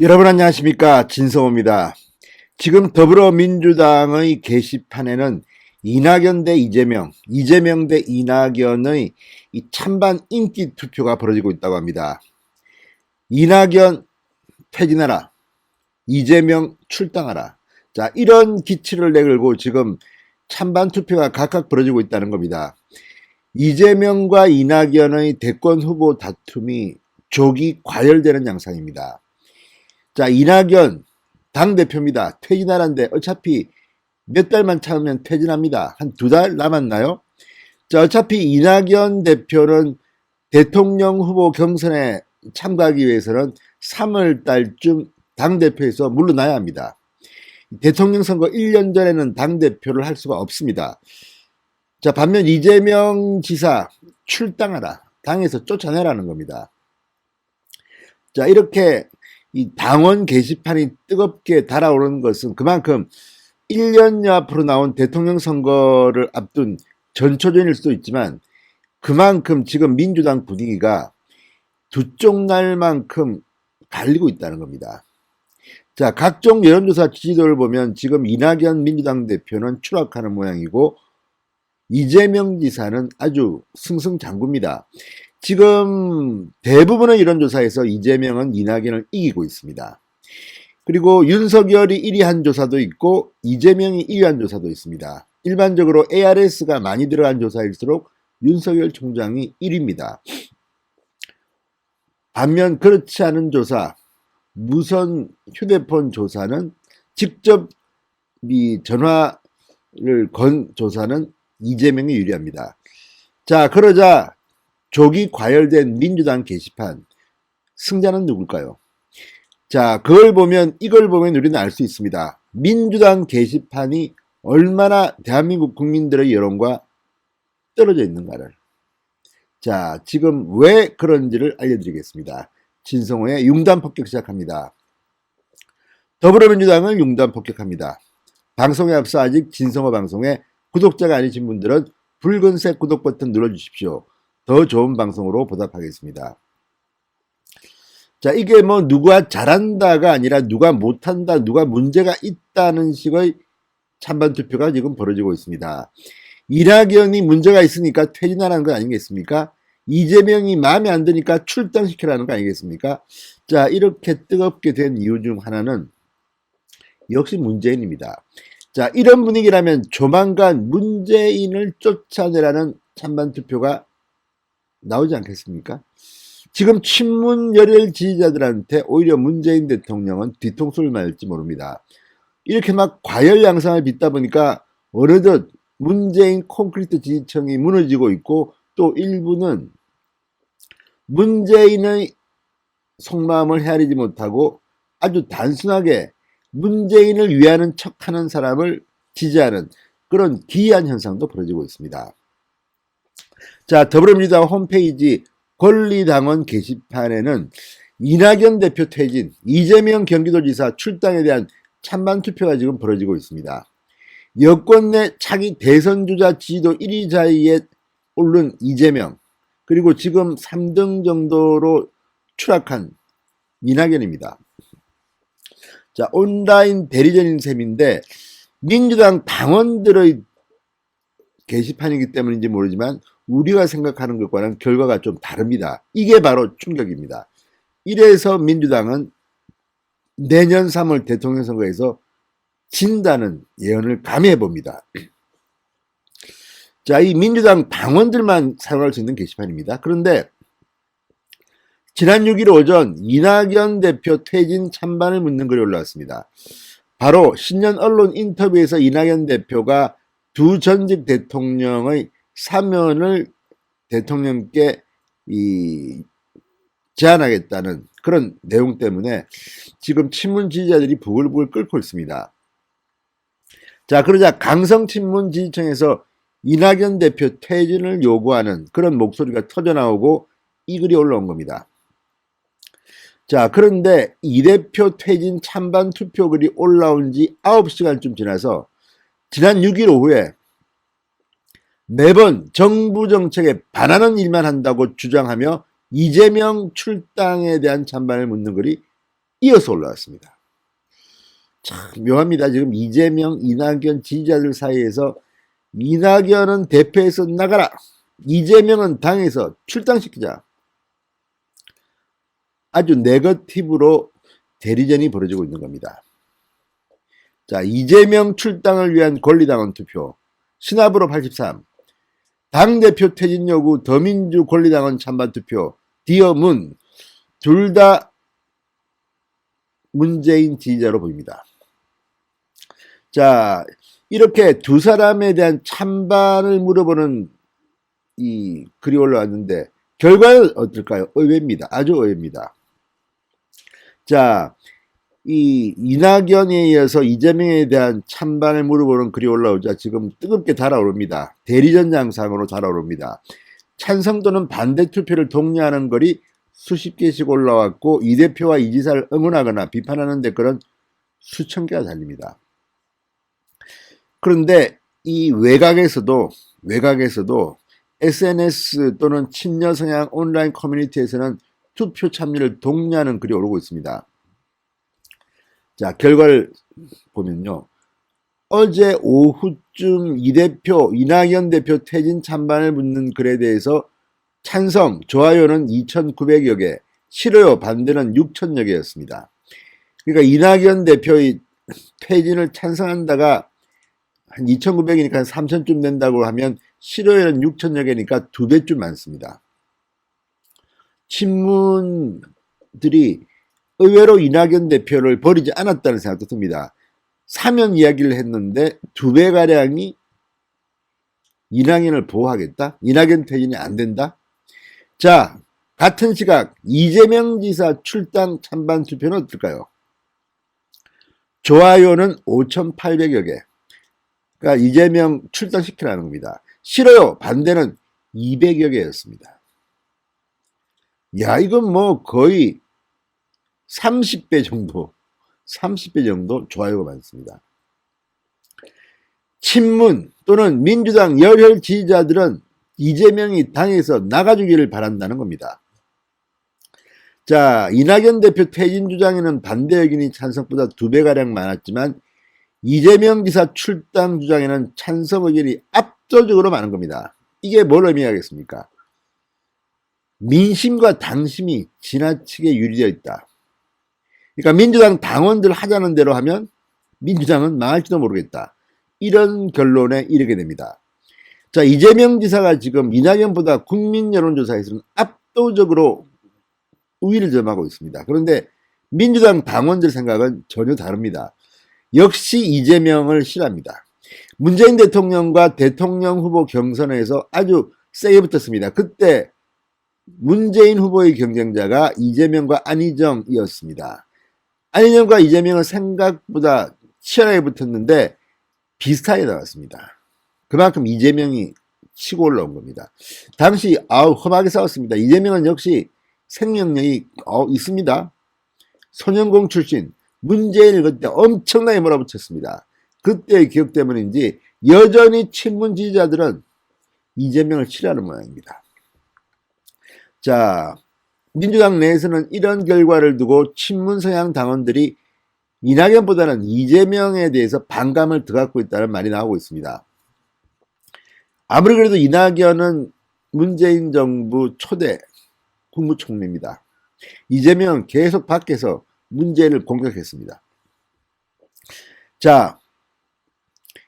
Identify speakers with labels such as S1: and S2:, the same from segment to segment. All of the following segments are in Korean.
S1: 여러분 안녕하십니까, 진성호입니다. 지금 더불어민주당의 게시판에는 이낙연 대 이재명, 이재명 대 이낙연의 이 찬반 인기 투표가 벌어지고 있다고 합니다. 이낙연 퇴진하라, 이재명 출당하라. 자, 이런 기치를 내걸고 지금 찬반 투표가 각각 벌어지고 있다는 겁니다. 이재명과 이낙연의 대권 후보 다툼이 조기 과열되는 양상입니다. 자, 이낙연 당대표입니다. 퇴진하라는데 어차피 몇 달만 참으면 퇴진합니다. 한 2달 남았나요? 자, 어차피 이낙연 대표는 대통령 후보 경선에 참가하기 위해서는 3월 달쯤 당대표에서 물러나야 합니다. 대통령 선거 1년 전에는 당대표를 할 수가 없습니다. 자, 반면 이재명 지사 출당하라, 당에서 쫓아내라는 겁니다. 자, 이렇게 이 당원 게시판이 뜨겁게 달아오르는 것은 그만큼 1년여 앞으로 나온 대통령 선거를 앞둔 전초전일 수도 있지만 그만큼 지금 민주당 분위기가 두 쪽 날만큼 갈리고 있다는 겁니다. 자, 각종 여론조사 지지도를 보면 지금 이낙연 민주당 대표는 추락하는 모양이고 이재명 지사는 아주 승승장구입니다. 지금 대부분의 여론조사에서 이재명은 이낙연을 이기고 있습니다. 그리고 윤석열이 1위 한 조사도 있고 이재명이 1위 한 조사도 있습니다. 일반적으로 ARS가 많이 들어간 조사일수록 윤석열 총장이 1위입니다. 반면 그렇지 않은 조사, 무선 휴대폰 조사는 직접 이 전화를 건 조사는 이재명이 유리합니다. 자, 그러자 조기 과열된 민주당 게시판, 승자는 누굴까요? 자, 이걸 보면 우리는 알 수 있습니다. 민주당 게시판이 얼마나 대한민국 국민들의 여론과 떨어져 있는가를. 자, 지금 왜 그런지를 알려드리겠습니다. 진성호의 융단 폭격 시작합니다. 더불어민주당을 융단 폭격합니다. 방송에 앞서 아직 진성호 방송에 구독자가 아니신 분들은 붉은색 구독 버튼 눌러주십시오. 더 좋은 방송으로 보답하겠습니다. 자, 이게 뭐 누가 잘한다가 아니라 누가 못한다, 누가 문제가 있다는 식의 찬반 투표가 지금 벌어지고 있습니다. 이낙연이 문제가 있으니까 퇴진하라는 거 아니겠습니까? 이재명이 마음에 안 드니까 출당시키라는 거 아니겠습니까? 자, 이렇게 뜨겁게 된 이유 중 하나는 역시 문재인입니다. 자, 이런 분위기라면 조만간 문재인을 쫓아내라는 찬반 투표가 나오지 않겠습니까? 지금 친문 열혈 지지자들한테 오히려 문재인 대통령은 뒤통수를 맞을지 모릅니다. 이렇게 막 과열 양상을 빚다 보니까 어느덧 문재인 콘크리트 지지층이 무너지고 있고 또 일부는 문재인의 속마음을 헤아리지 못하고 아주 단순하게 문재인을 위하는 척하는 사람을 지지하는 그런 기이한 현상도 벌어지고 있습니다. 자, 더불어민주당 홈페이지 권리당원 게시판에는 이낙연 대표 퇴진, 이재명 경기도지사 출당에 대한 찬반 투표가 지금 벌어지고 있습니다. 여권 내 차기 대선주자 지지도 1위 자리에 오른 이재명, 그리고 지금 3등 정도로 추락한 이낙연입니다. 자, 온라인 대리전인 셈인데 민주당 당원들의 게시판이기 때문인지 모르지만 우리가 생각하는 것과는 결과가 좀 다릅니다. 이게 바로 충격입니다. 이래서 민주당은 내년 3월 대통령 선거에서 진다는 예언을 감히 해봅니다. 자, 이 민주당 당원들만 사용할 수 있는 게시판입니다. 그런데 지난 6일 오전 이낙연 대표 퇴진 찬반을 묻는 글이 올라왔습니다. 바로 신년 언론 인터뷰에서 이낙연 대표가 두 전직 대통령의 사면을 대통령께 제안하겠다는 그런 내용 때문에 지금 친문 지지자들이 부글부글 끓고 있습니다. 자, 그러자 강성 친문 지지층에서 이낙연 대표 퇴진을 요구하는 그런 목소리가 터져나오고 이 글이 올라온 겁니다. 자, 그런데 이 대표 퇴진 찬반 투표 글이 올라온 지 9시간쯤 지나서 지난 6일 오후에 매번 정부 정책에 반하는 일만 한다고 주장하며 이재명 출당에 대한 찬반을 묻는 글이 이어서 올라왔습니다. 참 묘합니다. 지금 이재명, 이낙연 지지자들 사이에서 이낙연은 대표에서 나가라, 이재명은 당에서 출당시키자, 아주 네거티브로 대리전이 벌어지고 있는 겁니다. 자, 이재명 출당을 위한 권리당원 투표 신합으로 83, 당대표 퇴진 요구 더민주 권리당원 찬반 투표 디어 문, 둘 다 문재인 지지자로 보입니다. 자, 이렇게 두 사람에 대한 찬반을 물어보는 이 글이 올라왔는데 결과는 어떨까요? 의외입니다. 아주 의외입니다. 자, 이 이낙연에 이어서 이재명에 대한 찬반을 물어보는 글이 올라오자 지금 뜨겁게 달아오릅니다. 대리전 양상으로 달아오릅니다. 찬성 또는 반대 투표를 독려하는 글이 수십 개씩 올라왔고 이 대표와 이 지사를 응원하거나 비판하는 댓글은 수천 개가 달립니다. 그런데 이 외곽에서도 SNS 또는 친여 성향 온라인 커뮤니티에서는 투표 참여를 독려하는 글이 오르고 있습니다. 자, 결과를 보면요. 어제 오후쯤 이낙연 대표 퇴진 찬반을 묻는 글에 대해서 찬성, 좋아요는 2,900여 개, 싫어요, 반대는 6,000여 개였습니다. 그러니까 이낙연 대표의 퇴진을 찬성한다가 한 2,900이니까 한 3,000쯤 된다고 하면 싫어요는 6,000여 개니까 2배쯤 많습니다. 친문들이 의외로 이낙연 대표를 버리지 않았다는 생각도 듭니다. 사면 이야기를 했는데 2배가량이 이낙연을 보호하겠다? 이낙연 퇴진이 안 된다? 자, 같은 시각 이재명 지사 출당 찬반 투표는 어떨까요? 좋아요는 5,800여 개. 그러니까 이재명 출당시키라는 겁니다. 싫어요, 반대는 200여 개였습니다. 야, 이건 뭐 거의 30배 정도 좋아요가 많습니다. 친문 또는 민주당 열혈 지지자들은 이재명이 당에서 나가주기를 바란다는 겁니다. 자, 이낙연 대표 퇴진 주장에는 반대 의견이 찬성보다 2배가량 많았지만 이재명 지사 출당 주장에는 찬성 의견이 압도적으로 많은 겁니다. 이게 뭘 의미하겠습니까? 민심과 당심이 지나치게 유리되어 있다. 그러니까 민주당 당원들 하자는 대로 하면 민주당은 망할지도 모르겠다. 이런 결론에 이르게 됩니다. 자, 이재명 지사가 지금 이낙연보다 국민 여론조사에서는 압도적으로 우위를 점하고 있습니다. 그런데 민주당 당원들 생각은 전혀 다릅니다. 역시 이재명을 싫어합니다. 문재인 대통령과 대통령 후보 경선에서 아주 세게 붙었습니다. 그때 문재인 후보의 경쟁자가 이재명과 안희정이었습니다. 안희정과 이재명은 생각보다 치열하게 붙었는데 비슷하게 나왔습니다. 그만큼 이재명이 치고 올라온 겁니다. 당시 험하게 싸웠습니다. 이재명은 역시 생명력이 있습니다. 소년공 출신 문재인을 그때 엄청나게 몰아붙였습니다. 그때의 기억 때문인지 여전히 친문 지지자들은 이재명을 싫어하는 모양입니다. 자, 민주당 내에서는 이런 결과를 두고 친문 성향 당원들이 이낙연보다는 이재명에 대해서 반감을 더 갖고 있다는 말이 나오고 있습니다. 아무리 그래도 이낙연은 문재인 정부 초대 국무총리입니다. 이재명은 계속 밖에서 문재인을 공격했습니다. 자,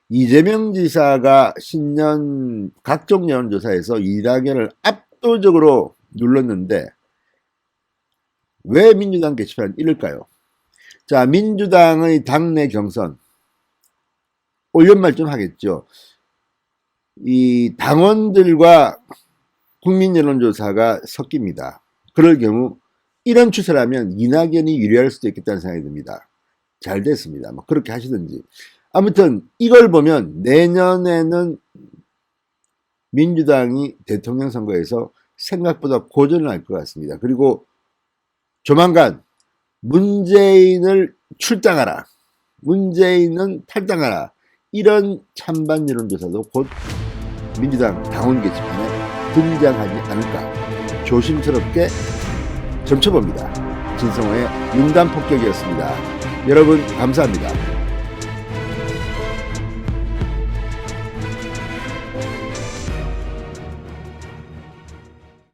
S1: 이재명 지사가 신년 각종 여론조사에서 이낙연을 압도적으로 눌렀는데 왜 민주당 게시판은 이럴까요? 자, 민주당의 당내 경선 올 연말쯤 하겠죠. 이 당원들과 국민 여론조사가 섞입니다. 그럴 경우 이런 추세라면 이낙연이 유리할 수도 있겠다는 생각이 듭니다. 잘 됐습니다. 뭐 그렇게 하시든지. 아무튼 이걸 보면 내년에는 민주당이 대통령 선거에서 생각보다 고전을 할 것 같습니다. 그리고 조만간 문재인을 출당하라, 문재인은 탈당하라, 이런 찬반 여론조사도 곧 민주당 당원 게시판에 등장하지 않을까 조심스럽게 점쳐봅니다. 진성호의 융단 폭격이었습니다. 여러분 감사합니다.